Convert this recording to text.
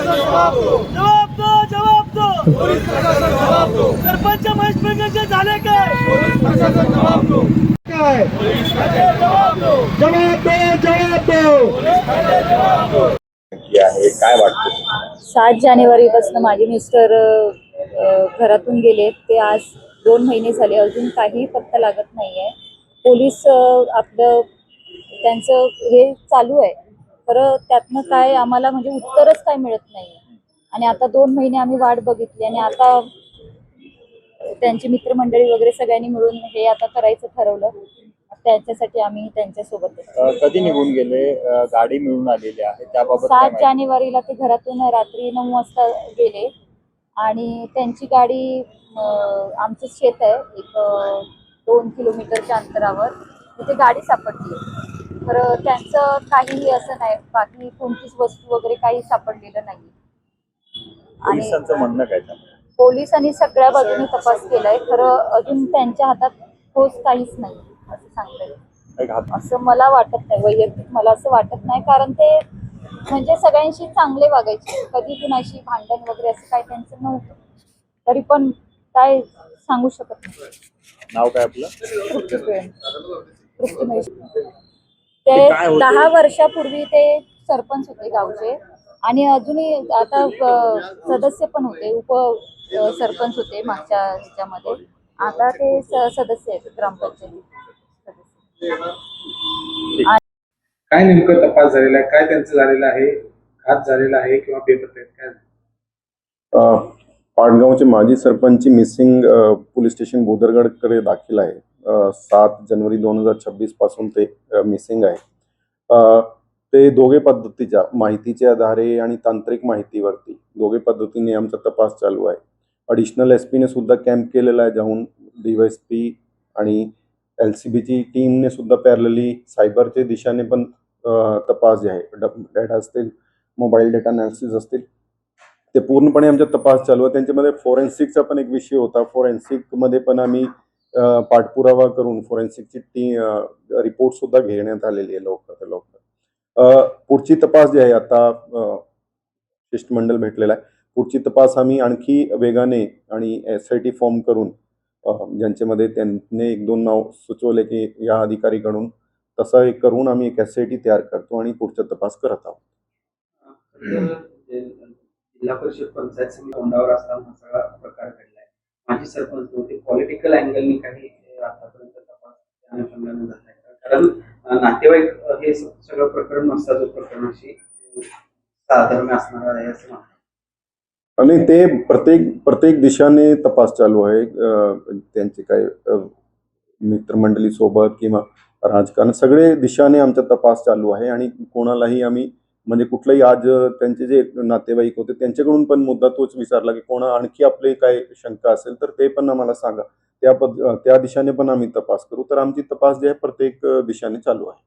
जवाब दो, जवाब दो. सरपंच महेश पंकज झाले काय? काय जवाब दो. जवाब दो. आहे काय वाटतं? 7 जानेवारीपासून माझे मिस्टर घरातून गेले. ते आज 2 महिने झाले, अजून काही पत्ता लागत नाहीये. पोलीस आपलं त्यांचं हे चालू आहे, खरं त्यातनं काय आम्हाला म्हणजे उत्तरच काय मिळत नाही. आणि आता 2 महिने आम्ही वाट बघितली आणि आता त्यांची मित्रमंडळी वगैरे सगळ्यांनी मिळून हे आता करायचं ठरवलं. त्याच्यासाठी आम्ही त्यांच्यासोबत कधी निघून गेले? गाडी मिळून आलेली आहे त्याबाबत 7 जानेवारीला ते घरातून रात्री 9 वाजता गेले आणि त्यांची गाडी आमचं शेत आहे एक 2 किलोमीटरच्या अंतरावर, तिथे गाडी सापडली. तर त्यांचं काहीही असं नाही, बाकी कोणतीच वस्तू वगैरे काही सापडलेलं नाही. पोलिसांचं म्हणणं काय त्यामुळे? पोलिसांनी सगळ्या बाजूने तपास केलाय, खरं अजून त्यांच्या हातात ठोस काहीच नाही असं सांगताय. असं मला वाटत नाही, वैयक्तिक मला असं वाटत नाही, कारण ते म्हणजे सगळ्यांशी चांगले वागायचे, कधी कुणाशी भांडण वगैरे असं काय त्यांचं नव्हतं. तरी पण काय सांगू शकत नाही. नाव काय आपलं? तृप्ती महेश. ते 10 वर्षापूर्वी ते सरपंच होते गावचे आणि अजूनही आता सदस्य पण होते, उप सरपंच होते मागच्या ह्याच्यामध्ये. आता ते सदस्य आहेत ग्रामपंचायतीचे. काय नेमकं तपास झालेला आहे? काय त्यांचं झालेलं आहे? घात झालेला आहे किंवा बेपत्ता काय? पाटगावचे माजी सरपंच मिसिंग पोलीस स्टेशन बोदरगडकडे दाखल आहे. 7 जानेवारी 2026 पासून ते मिसिंग आहे. ते दोघे पद्धतीच्या माहितीच्या आधारे आणि तांत्रिक माहितीवरती दोघे पद्धतीने आमचा तपास चालू आहे. ॲडिशनल SP ने सुद्धा कॅम्प केलेला आहे, जाऊन DYSP आणि LCBची टीमने सुद्धा पॅरलली सायबरच्या दिशेने पण तपास जे आहे, डेटा असतील, मोबाईल डेटा अनालिसिस असतील, ते पूर्णपणे आमचा तपास चालू आहे. त्यांच्यामध्ये फोरेन्सिकचा पण एक विषय होता. फोरेन्सिकमध्ये पण आम्ही पाठपुरावा करून फोरेन्सिकची रिपोर्ट सुद्धा घेण्यात आलेली आहे लवकर लवकर. पुढची तपास जी आहे, आता शिष्टमंडळ भेटलेला आहे, पुढची तपास आम्ही आणखी वेगाने आणि SIT फॉर्म करून ज्यांच्यामध्ये त्यांनी 1-2 नाव सुचवले की या अधिकारीकडून, तसं एक करून आम्ही एक SIT तयार करतो आणि पुढचा तपास करत आहोत. जिल्हा परिषद पंचायत समिती तोंडावर असताना सगळा प्रकार घडलाय. माजी सरपंच होते, पॉलिटिकल अँगलनी काही आतापर्यंत तपास त्या अनुषंगाने झालाय, कारण नातेवाईक हे सगळं प्रकरण नसताचं प्रकरणाशी साधर्म्य असणार आहे असं म्हणतात. आणि ते प्रत्येक दिशाने तपास चालू आहे. त्यांचे काय मित्रमंडळी सोबत किंवा राजकारण सगळे दिशाने आमचा तपास चालू आहे. आणि कोणालाही आम्ही म्हणजे कुठलाही, आज त्यांचे जे नातेवाईक होते त्यांच्याकडून पण मुद्दा तोच विचारला की कोणा आणखी आपले काय शंका असेल तर ते पण आम्हाला सांगा, त्या दिशेने पण आम्ही तपास करू. तर आमची तपास जे आहे प्रत्येक दिशाने चालू आहे.